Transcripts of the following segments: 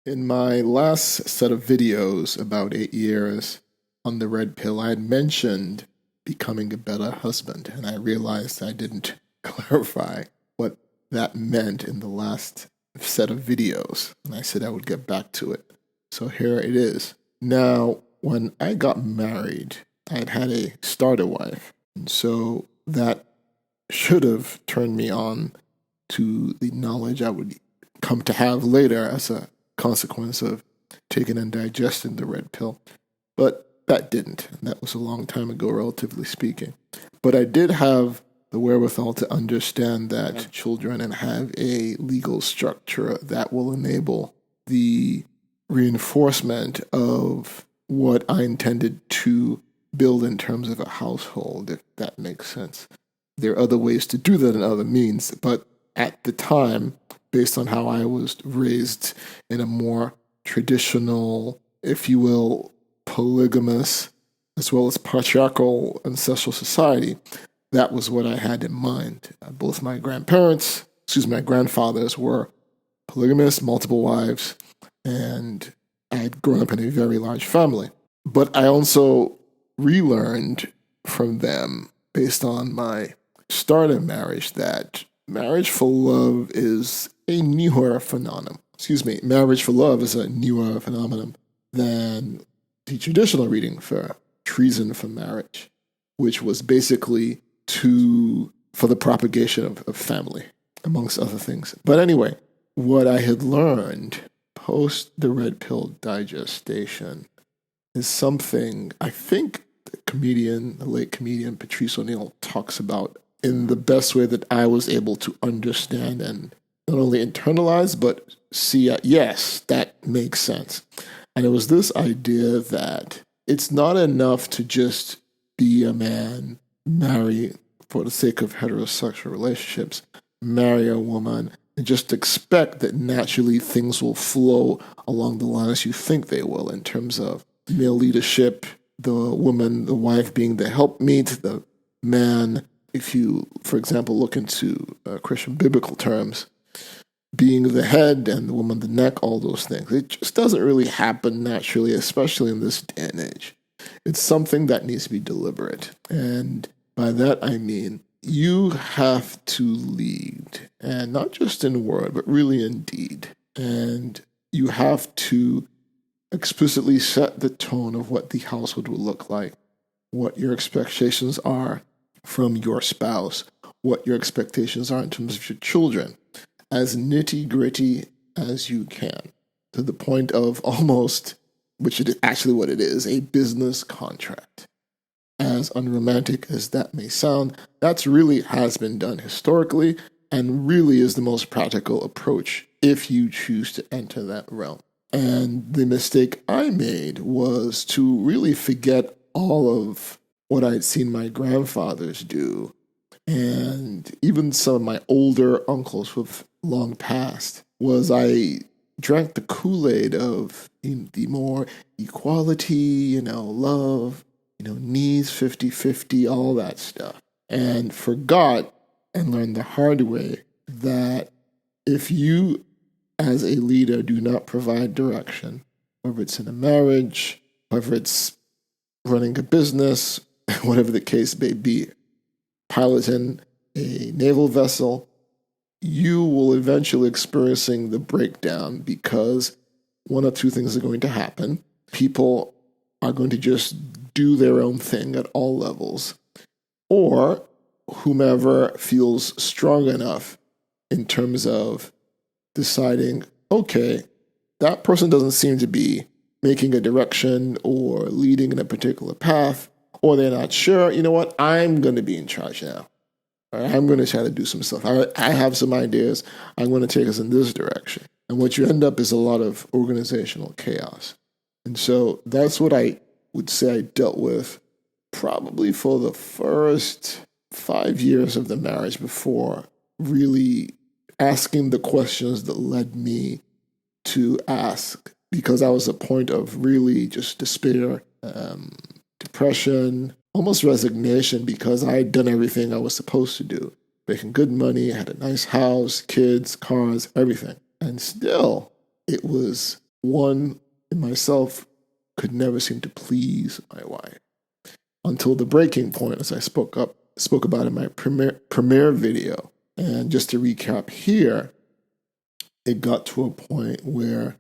In my last set of videos about 8 years on the red pill, I had mentioned becoming a better husband, and I realized I didn't clarify what that meant in the last set of videos, and I said I would get back to it. So here it is. Now, when I got married, I had a starter wife, and so that should have turned me on to the knowledge I would come to have later as a consequence of taking and digesting the red pill. But that didn't. And that was a long time ago, relatively speaking. But I did have the wherewithal to understand that children and have a legal structure that will enable the reinforcement of what I intended to build in terms of a household, if that makes sense. There are other ways to do that and other means, but at the time, based on how I was raised in a more traditional, if you will, polygamous, as well as patriarchal ancestral society, that was what I had in mind. Both my grandfathers were polygamous, multiple wives, and I had grown up in a very large family. But I also relearned from them, based on my starter marriage, that marriage for love is a newer phenomenon. Marriage for love is a newer phenomenon than the traditional reading for treason for marriage, which was basically for the propagation of family, amongst other things. But anyway, what I had learned post the red pill digestion is something I think the late comedian Patrice talks about in the best way that I was able to understand and not only internalize, but see, yes, that makes sense. And it was this idea that it's not enough to just be a man, marry for the sake of heterosexual relationships, marry a woman, and just expect that naturally things will flow along the lines you think they will in terms of male leadership, the woman, the wife being the helpmeet, the man, if you, for example, look into Christian biblical terms, being the head and the woman the neck, all those things. It just doesn't really happen naturally, especially in this day and age. It's something that needs to be deliberate. And by that I mean you have to lead, and not just in word, but really in deed. And you have to explicitly set the tone of what the household will look like, what your expectations are from your spouse, what your expectations are in terms of your children, as nitty-gritty as you can, to the point of almost, which is actually what it is, a business contract. As unromantic as that may sound, that's really has been done historically and really is the most practical approach if you choose to enter that realm. And the mistake I made was to really forget all of what I'd seen my grandfathers do, and even some of my older uncles who've long passed, was I drank the Kool-Aid of the more equality, love, needs 50-50, all that stuff, and forgot and learned the hard way that if you as a leader do not provide direction, whether it's in a marriage, whether it's running a business, whatever the case may be, piloting a naval vessel, you will eventually experiencing the breakdown because one or two things are going to happen. People are going to just do their own thing at all levels, or whomever feels strong enough in terms of deciding, okay, that person doesn't seem to be making a direction or leading in a particular path, or they're not sure, you know what, I'm going to be in charge now. I'm going to try to do some stuff. I have some ideas. I'm going to take us in this direction. And what you end up is a lot of organizational chaos. And so that's what I would say I dealt with probably for the first 5 years of the marriage before really asking the questions that led me to ask, because I was at a point of really just despair, depression, almost resignation, because I had done everything I was supposed to do. Making good money, had a nice house, kids, cars, everything. And still, it was one in myself could never seem to please my wife until the breaking point, as I spoke about in my premiere video. And just to recap here, it got to a point where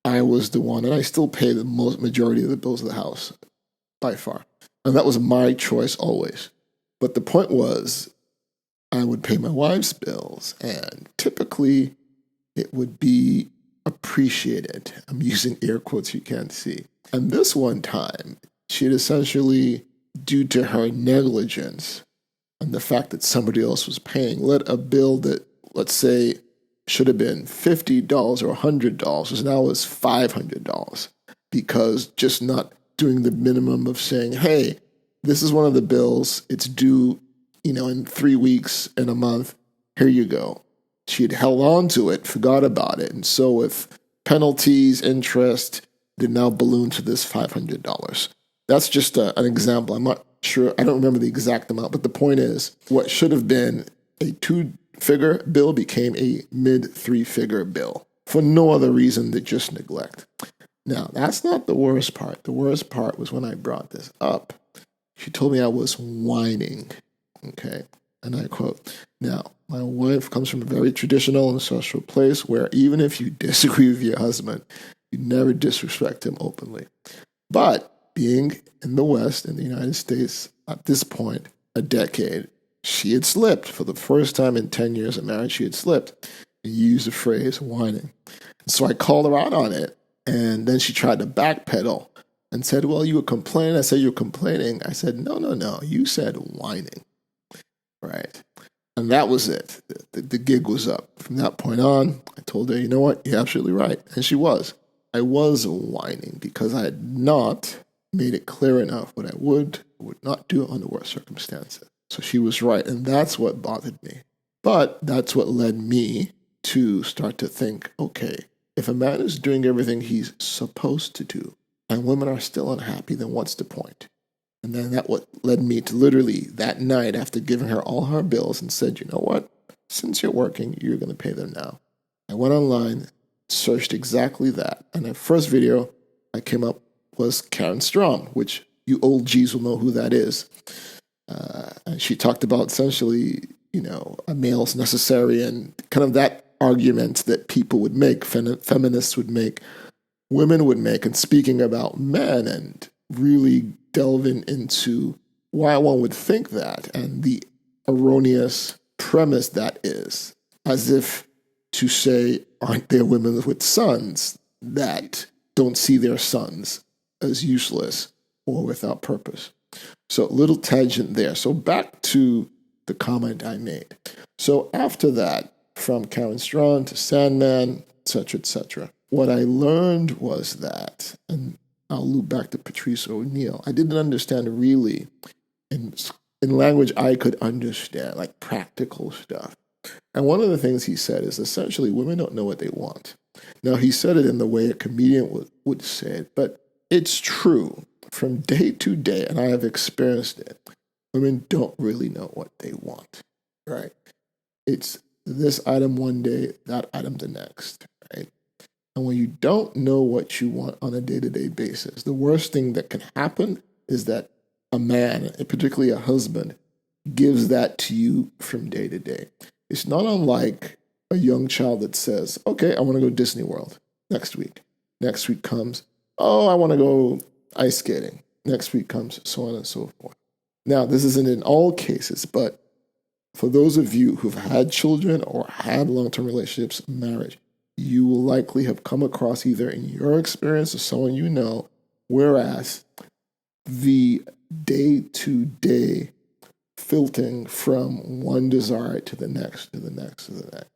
I was the one, and I still pay the majority of the bills of the house by far. And that was my choice always. But the point was, I would pay my wife's bills, and typically it would be appreciated. I'm using air quotes you can't see. And this one time, she had essentially, due to her negligence and the fact that somebody else was paying, let a bill that, let's say, should have been $50 or $100 now is $500, because just not doing the minimum of saying, hey, this is one of the bills, it's due, in 3 weeks, in a month, here you go. She had held on to it, forgot about it, and so with penalties, interest, they now balloon to this $500. That's just an example. I'm not sure, I don't remember the exact amount, but the point is, what should have been a 2-figure bill became a mid-3-figure bill for no other reason than just neglect. Now, that's not the worst part. The worst part was when I brought this up. She told me I was whining, okay? And I quote, now, my wife comes from a very traditional and social place where even if you disagree with your husband, you never disrespect him openly. But being in the West, in the United States, at this point, a decade, she had slipped. For the first time in 10 years of marriage, she had slipped and used the phrase whining. So I called her out on it, and then she tried to backpedal and said, well, you were complaining. I said, you were complaining. I said, no, you said whining, right? And that was it. The gig was up. From that point on, I told her, you know what, you're absolutely right. And she was. I was whining because I had not made it clear enough what I would or would not do under what circumstances. So she was right, and that's what bothered me. But that's what led me to start to think, okay, if a man is doing everything he's supposed to do, and women are still unhappy, then what's the point? And then that what led me to literally that night, after giving her all her bills, and said, you know what? Since you're working, you're going to pay them now. I went online, searched exactly that, and the first video I came up was Karen Strom, which you old G's will know who that is. And she talked about essentially, a male's necessary, and kind of that argument that people would make, feminists would make, women would make, and speaking about men and really delving into why one would think that and the erroneous premise that is, as if to say, aren't there women with sons that don't see their sons as useless or without purpose? So little tangent there. So back to the comment I made. So after that, from Karen Strong to Sandman, etc., what I learned was that, and I'll loop back to Patrice O'Neill, I didn't understand really in language I could understand, like practical stuff. And one of the things he said is essentially women don't know what they want. Now, he said it in the way a comedian would say it, but it's true. From day to day, and I have experienced it, women don't really know what they want, right? It's this item one day, that item the next, right? And when you don't know what you want on a day-to-day basis, the worst thing that can happen is that a man, and particularly a husband, gives that to you from day to day. It's not unlike a young child that says, okay, I want to go to Disney World next week. Next week comes, oh, I want to go ice skating. Next week comes, so on and so forth. Now, this isn't in all cases, but for those of you who've had children or had long-term relationships, marriage, you will likely have come across either in your experience or someone you know, whereas the day-to-day filtering from one desire to the next, to the next, to the next.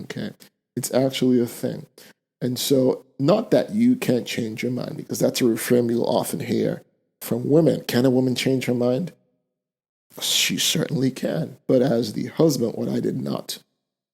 Okay? It's actually a thing. And so, not that you can't change your mind, because that's a refrain you'll often hear from women. Can a woman change her mind? She certainly can. But as the husband, what I did not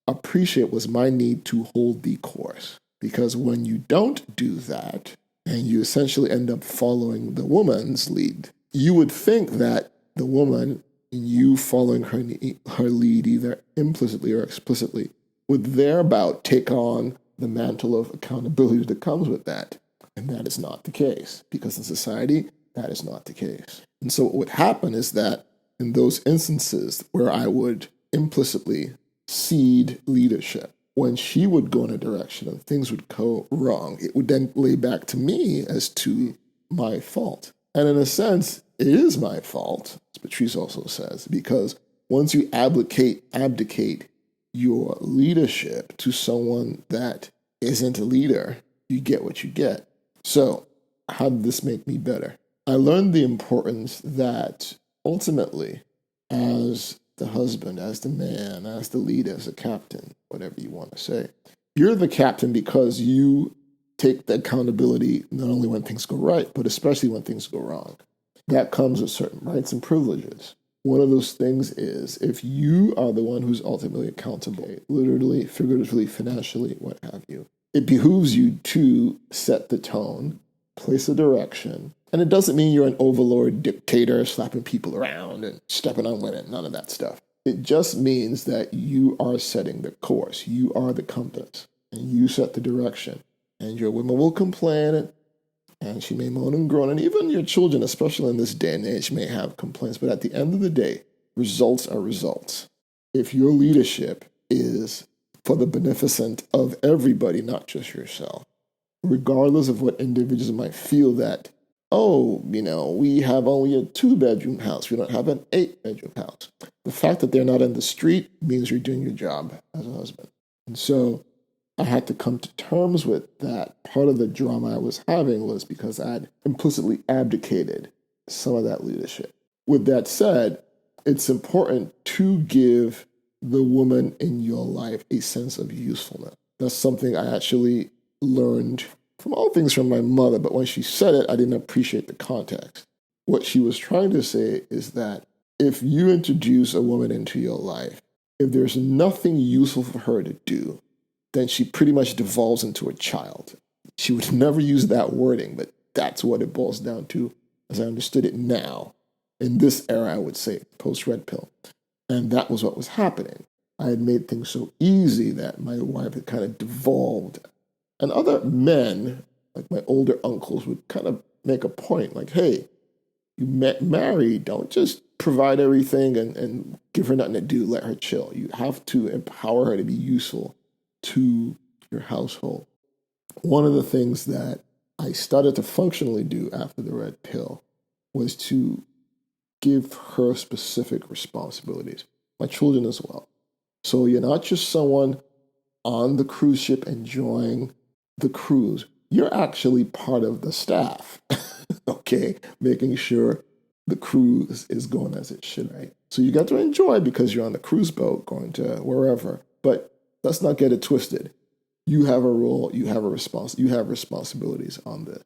appreciate was my need to hold the course. Because when you don't do that, and you essentially end up following the woman's lead, you would think that the woman, you following her lead either implicitly or explicitly, would thereabout take on the mantle of accountability that comes with that. And that is not the case, because in society, that is not the case. And so what would happen is that in those instances where I would implicitly cede leadership, when she would go in a direction and things would go wrong, it would then lay back to me as to my fault. And in a sense, it is my fault, as Patrice also says, because once you abdicate your leadership to someone that isn't a leader, you get what you get. So how did this make me better? I learned the importance that ultimately, as the husband, as the man, as the leader, as a captain, whatever you want to say, you're the captain because you take the accountability not only when things go right, but especially when things go wrong. That comes with certain rights and privileges. One of those things is if you are the one who's ultimately accountable, literally, figuratively, financially, what have you, it behooves you to set the tone, place a direction. And it doesn't mean you're an overlord dictator slapping people around and stepping on women, none of that stuff. It just means that you are setting the course. You are the compass, and you set the direction. And your women will complain, and she may moan and groan, and even your children, especially in this day and age, may have complaints. But at the end of the day, results are results. If your leadership is for the beneficent of everybody, not just yourself, regardless of what individuals might feel that, oh, we have only a 2-bedroom house. We don't have an 8-bedroom house. The fact that they're not in the street means you're doing your job as a husband. And so I had to come to terms with that. Part of the drama I was having was because I'd implicitly abdicated some of that leadership. With that said, it's important to give the woman in your life a sense of usefulness. That's something I actually learned from all things from my mother, but when she said it, I didn't appreciate the context. What she was trying to say is that if you introduce a woman into your life, if there's nothing useful for her to do, then she pretty much devolves into a child. She would never use that wording, but that's what it boils down to, as I understood it now. In this era, I would say, post-Red Pill. And that was what was happening. I had made things so easy that my wife had kind of devolved. And other men, like my older uncles, would kind of make a point, like, hey, you married, don't just provide everything and give her nothing to do, let her chill. You have to empower her to be useful to your household. One of the things that I started to functionally do after the Red Pill was to give her specific responsibilities, my children as well. So you're not just someone on the cruise ship enjoying the cruise. You're actually part of the staff, okay? Making sure the cruise is going as it should, right? So you got to enjoy because you're on the cruise boat going to wherever, but let's not get it twisted. You have a role, you have responsibilities on this.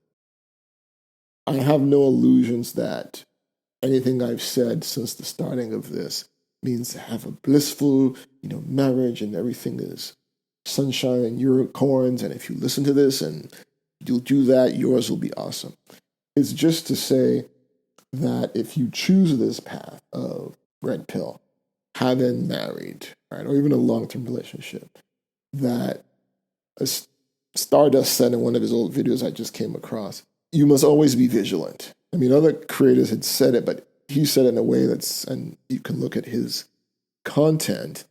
I have no illusions that anything I've said since the starting of this means to have a blissful, marriage and everything is sunshine and unicorns. And if you listen to this and you'll do that, yours will be awesome. It's just to say that if you choose this path of Red Pill, having married, right, or even a long-term relationship, that as Stardust said in one of his old videos I just came across, you must always be vigilant. I mean, other creators had said it, but he said it in a way and you can look at his content.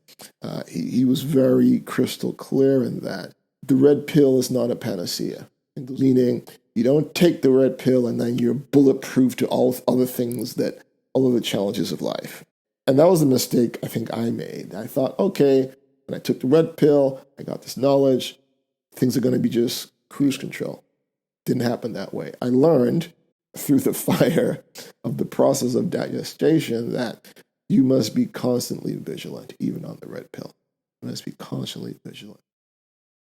He was very crystal clear in that the red pill is not a panacea, meaning you don't take the red pill and then you're bulletproof to all other things all of the challenges of life. And that was the mistake I think I made. I thought, okay, when I took the red pill, I got this knowledge, things are going to be just cruise control. Didn't happen that way. I learned through the fire of the process of digestion that you must be constantly vigilant, even on the red pill. You must be constantly vigilant.